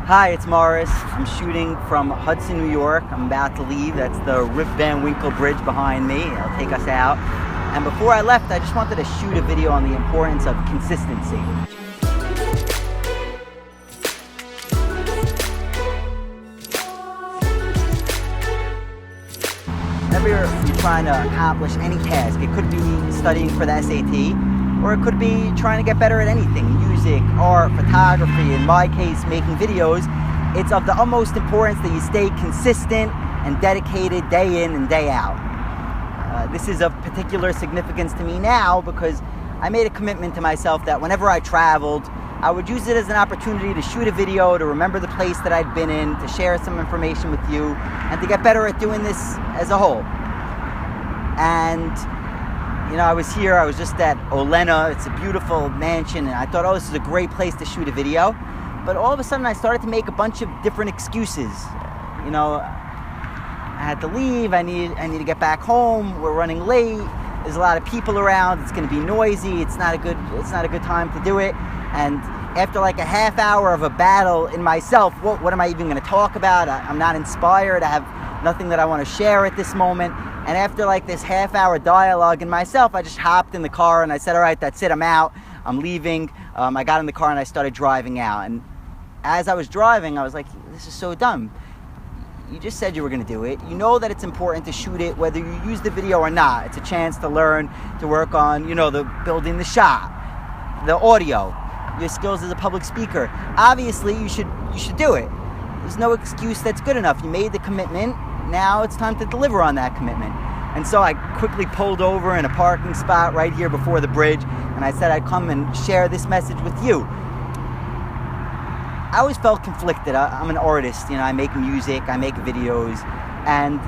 Hi, it's Morris. I'm shooting from Hudson, New York. I'm about to leave. That's the Rip Van Winkle Bridge behind me. It'll take us out. And before I left, I just wanted to shoot a video on the importance of consistency. Whenever you're trying to accomplish any task, it could be studying for the SAT, or it could be trying to get better at anything, music, art, photography. In my case, making videos. It's of the utmost importance that you stay consistent and dedicated day in and day out. This is of particular significance to me now because I made a commitment to myself that whenever I traveled, I would use it as an opportunity to shoot a video, to remember the place that I'd been in, to share some information with you, and to get better at doing this as a whole. And you know, I was just at Olena. It's a beautiful mansion, and I thought, oh, this is a great place to shoot a video. But all of a sudden, I started to make a bunch of different excuses. You know, I had to leave. I need to get back home. We're running late. There's a lot of people around. It's going to be noisy. It's not a good time to do it. And after like a half hour of a battle in myself, what am I even going to talk about? I'm not inspired. I have nothing that I want to share at this moment. And after like this half-hour dialogue in myself, I just hopped in the car and I said, all right, that's it, I'm out, I'm leaving. I got in the car and I started driving out. And as I was driving, I was like, this is so dumb. You just said you were going to do it. You know that it's important to shoot it, whether you use the video or not. It's a chance to learn, to work on, you know, the building the shot, the audio, your skills as a public speaker. Obviously, you should do it. There's no excuse that's good enough. You made the commitment. Now it's time to deliver on that commitment. And so I quickly pulled over in a parking spot right here before the bridge, and I said I'd come and share this message with you. I always felt conflicted. I'm an artist, you know, I make music, I make videos, and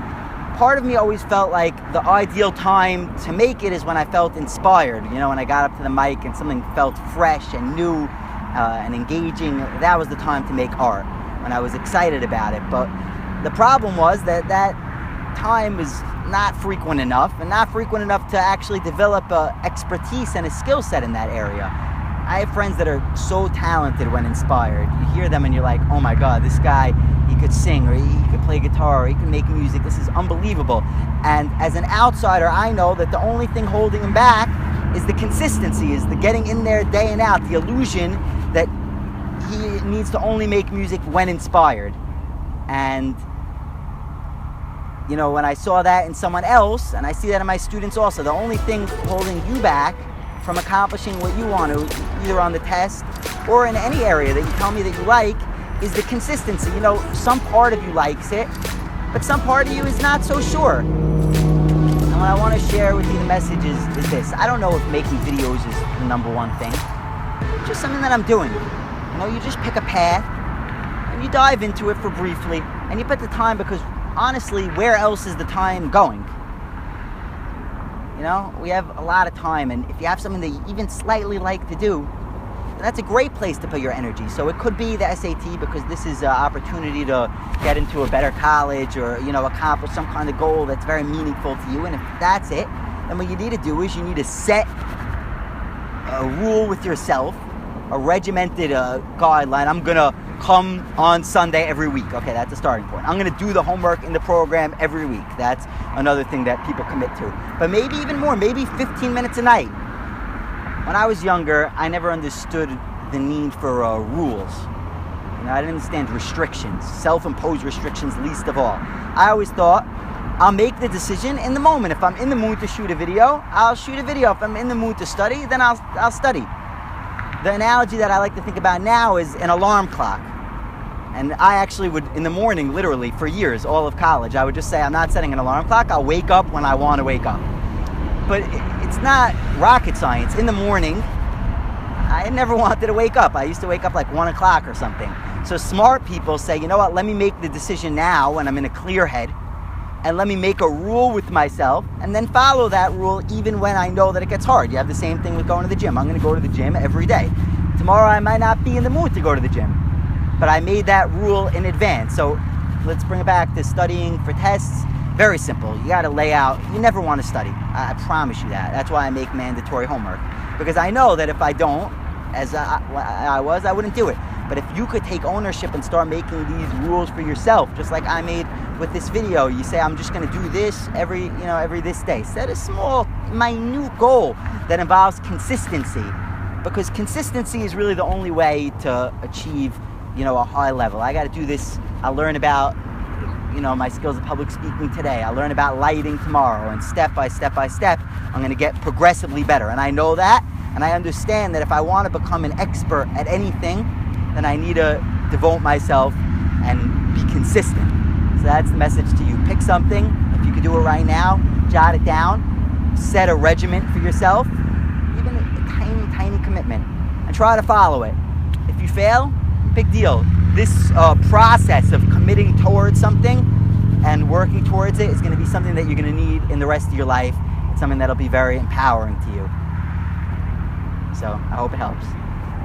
part of me always felt like the ideal time to make it is when I felt inspired, you know, when I got up to the mic and something felt fresh and new and engaging. That was the time to make art, when I was excited about it. But the problem was that time is not frequent enough, and not frequent enough to actually develop expertise and a skill set in that area. I have friends that are so talented when inspired. You hear them and you're like, oh my God, this guy, he could sing, or he could play guitar, or he can make music. This is unbelievable. And as an outsider, I know that the only thing holding him back is the consistency, is the getting in there day and out, the illusion that he needs to only make music when inspired. And you know, when I saw that in someone else, and I see that in my students also, the only thing holding you back from accomplishing what you want to, either on the test or in any area that you tell me that you like, is the consistency. You know, some part of you likes it, but some part of you is not so sure. And what I want to share with you, the message is this. I don't know if making videos is the number one thing. It's just something that I'm doing. You know, you just pick a path, and you dive into it for briefly, and you put the time, because honestly, where else is the time going? You know, we have a lot of time, and if you have something that you even slightly like to do, that's a great place to put your energy. So it could be the SAT, because this is an opportunity to get into a better college, or, you know, accomplish some kind of goal that's very meaningful to you. And if that's it, then what you need to do is you need to set a rule with yourself, a regimented guideline. I'm gonna come on Sunday every week. Okay, that's a starting point. I'm gonna do the homework in the program every week. That's another thing that people commit to. But maybe even more, maybe 15 minutes a night. When I was younger, I never understood the need for rules. You know, I didn't understand restrictions, self-imposed restrictions least of all. I always thought, I'll make the decision in the moment. If I'm in the mood to shoot a video, I'll shoot a video. If I'm in the mood to study, then I'll study. The analogy that I like to think about now is an alarm clock. And I actually would, in the morning, literally, for years, all of college, I would just say, I'm not setting an alarm clock. I'll wake up when I want to wake up. But it's not rocket science. In the morning, I never wanted to wake up. I used to wake up like 1 o'clock or something. So smart people say, you know what, let me make the decision now when I'm in a clear head, and let me make a rule with myself, and then follow that rule even when I know that it gets hard. You have the same thing with going to the gym. I'm going to go to the gym every day. Tomorrow I might not be in the mood to go to the gym, but I made that rule in advance. So let's bring it back to studying for tests. Very simple. You got to lay out. You never want to study. I promise you that. That's why I make mandatory homework, because I know that if I don't, as I wouldn't do it. But if you could take ownership and start making these rules for yourself, just like I made with this video, you say, I'm just going to do this every this day. Set a small, minute goal that involves consistency, because consistency is really the only way to achieve, a high level. I got to do this. I learn about, my skills of public speaking today. I learn about lighting tomorrow, and step by step by step, I'm going to get progressively better. And I know that, and I understand that if I want to become an expert at anything, then I need to devote myself and be consistent. So that's the message to you. Pick something. If you could do it right now, jot it down. Set a regimen for yourself, even a tiny, tiny commitment, and try to follow it. If you fail, big deal. This process of committing towards something and working towards it is going to be something that you're going to need in the rest of your life. It's something that'll be very empowering to you. So I hope it helps.